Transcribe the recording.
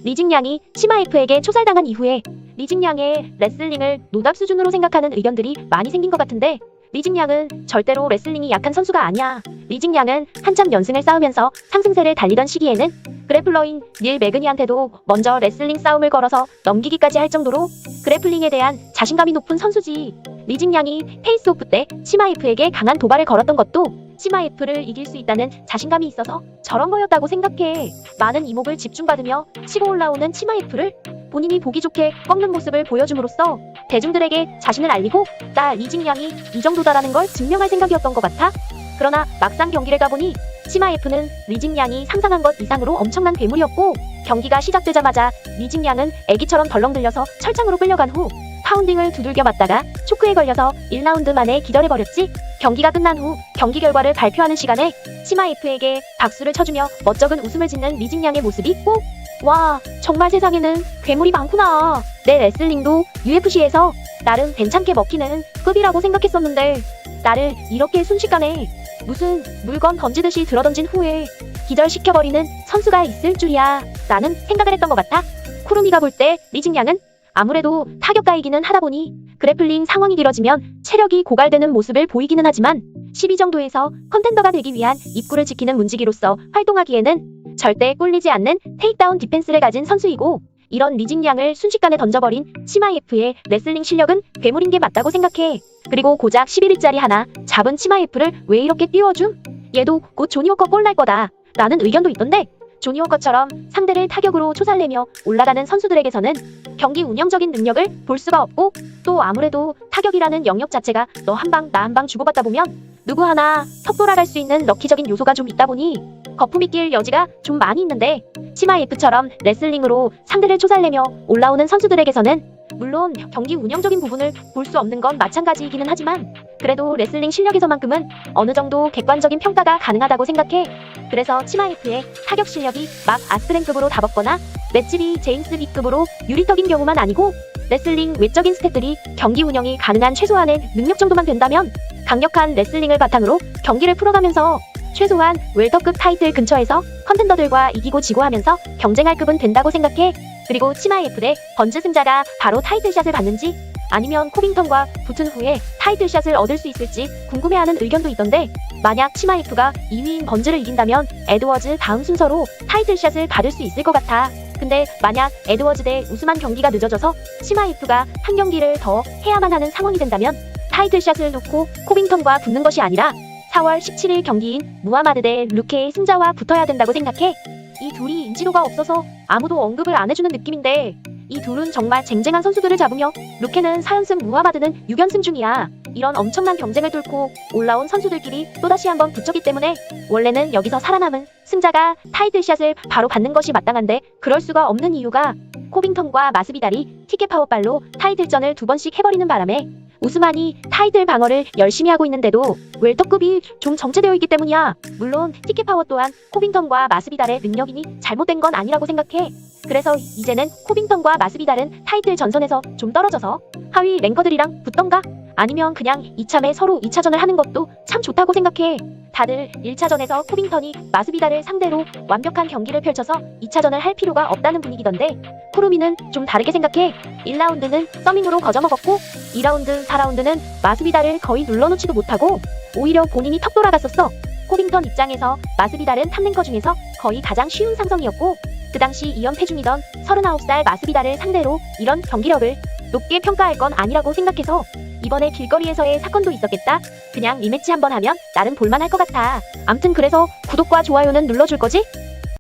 리징양이 치마F에게 초살당한 이후에 리징양의 레슬링을 노답 수준으로 생각하는 의견들이 많이 생긴 것 같은데, 리징양은 절대로 레슬링이 약한 선수가 아니야. 리징양은 한참 연승을 쌓으면서 상승세를 달리던 시기에는 그래플러인 닐 매그니한테도 먼저 레슬링 싸움을 걸어서 넘기기까지 할 정도로 그래플링에 대한 자신감이 높은 선수지. 리징양이 페이스오프 때 치마F에게 강한 도발을 걸었던 것도 치마F를 이길 수 있다는 자신감이 있어서 저런 거였다고 생각해. 많은 이목을 집중받으며 치고 올라오는 치마F를 본인이 보기 좋게 꺾는 모습을 보여줌으로써 대중들에게 자신을 알리고 나 리징양이 이 정도다라는 걸 증명할 생각이었던 것 같아. 그러나 막상 경기를 가보니 치마F는 리징양이 상상한 것 이상으로 엄청난 괴물이었고, 경기가 시작되자마자 리징양은 애기처럼 덜렁 들려서 철창으로 끌려간 후 파운딩을 두들겨 맞다가 초크에 걸려서 1라운드 만에 기절해버렸지. 경기가 끝난 후 경기 결과를 발표하는 시간에 치마F에게 박수를 쳐주며 멋쩍은 웃음을 짓는 리징양의 모습이 꼭 와, 정말 세상에는 괴물이 많구나. 내 레슬링도 UFC에서 나름 괜찮게 먹히는 급이라고 생각했었는데 나를 이렇게 순식간에 무슨 물건 던지듯이 들어던진 후에 기절시켜버리는 선수가 있을 줄이야 라는 생각을 했던 것 같아. 쿠루미가 볼 때 리징양은 아무래도 타격가이기는 하다 보니 그래플링 상황이 길어지면 체력이 고갈되는 모습을 보이기는 하지만 12 정도에서 컨텐더가 되기 위한 입구를 지키는 문지기로서 활동하기에는 절대 꿀리지 않는 테이크다운 디펜스를 가진 선수이고, 이런 리징양을 순식간에 던져버린 치마F의 레슬링 실력은 괴물인 게 맞다고 생각해. 그리고 고작 11일짜리 하나 잡은 치마F를 왜 이렇게 띄워줌? 얘도 곧 조니워커 꼴 날 거다 라는 의견도 있던데, 조니워커처럼 상대를 타격으로 초살내며 올라가는 선수들에게서는 경기 운영적인 능력을 볼 수가 없고, 또 아무래도 타격이라는 영역 자체가 너 한 방 나 한 방 주고받다 보면 누구 하나 턱 돌아갈 수 있는 럭키적인 요소가 좀 있다 보니 거품이 낄 여지가 좀 많이 있는데, 치마F처럼 레슬링으로 상대를 초살내며 올라오는 선수들에게서는 물론 경기 운영적인 부분을 볼 수 없는 건 마찬가지이기는 하지만 그래도 레슬링 실력에서만큼은 어느 정도 객관적인 평가가 가능하다고 생각해. 그래서 치마F의 타격 실력이 막 아스프렌급으로 다벗거나 맷집이 제임스 B급으로 유리턱인 경우만 아니고 레슬링 외적인 스탯들이 경기 운영이 가능한 최소한의 능력 정도만 된다면 강력한 레슬링을 바탕으로 경기를 풀어가면서 최소한 웰터급 타이틀 근처에서 컨텐더들과 이기고 지고 하면서 경쟁할 급은 된다고 생각해. 그리고 치마F 대 번즈 승자가 바로 타이틀샷을 받는지 아니면 코빙턴과 붙은 후에 타이틀샷을 얻을 수 있을지 궁금해하는 의견도 있던데, 만약 치마F가 2위인 번즈를 이긴다면 에드워즈 다음 순서로 타이틀샷을 받을 수 있을 것 같아. 근데 만약 에드워즈 대 우스만 경기가 늦어져서 치마F가 한 경기를 더 해야만 하는 상황이 된다면 타이틀샷을 놓고 코빙턴과 붙는 것이 아니라 4월 17일 경기인 무하마드 대 루케의 승자와 붙어야 된다고 생각해. 이 둘이 인지도가 없어서 아무도 언급을 안 해주는 느낌인데, 이 둘은 정말 쟁쟁한 선수들을 잡으며 루케는 4연승 무하마드는 6연승 중이야. 이런 엄청난 경쟁을 뚫고 올라온 선수들끼리 또다시 한번 붙었기 때문에 원래는 여기서 살아남은 승자가 타이틀샷을 바로 받는 것이 마땅한데, 그럴 수가 없는 이유가 코빙턴과 마스비달이 티켓 파워빨로 타이틀전을 2번씩 해버리는 바람에 우스만이 타이틀 방어를 열심히 하고 있는데도 웰터급이 좀 정체되어 있기 때문이야. 물론 티켓 파워 또한 코빙턴과 마스비달의 능력이니 잘못된 건 아니라고 생각해. 그래서 이제는 코빙턴과 마스비달은 타이틀 전선에서 좀 떨어져서 하위 랭커들이랑 붙던가 아니면 그냥 이참에 서로 2차전을 하는 것도 참 좋다고 생각해. 다들 1차전에서 코빙턴이 마스비달을 상대로 완벽한 경기를 펼쳐서 2차전을 할 필요가 없다는 분위기던데, 쿠루미는 좀 다르게 생각해. 1라운드는 서밍으로 거저먹었고 2라운드, 4라운드는 마스비달을 거의 눌러놓지도 못하고 오히려 본인이 턱 돌아갔었어. 코빙턴 입장에서 마스비달은 탑랭커 중에서 거의 가장 쉬운 상성이었고, 그 당시 2연패 중이던 39살 마스비달을 상대로 이런 경기력을 높게 평가할 건 아니라고 생각해서 이번에 길거리에서의 사건도 있었겠다. 그냥 리매치 한번 하면 나름 볼만할 것 같아. 암튼 그래서 구독과 좋아요는 눌러줄 거지?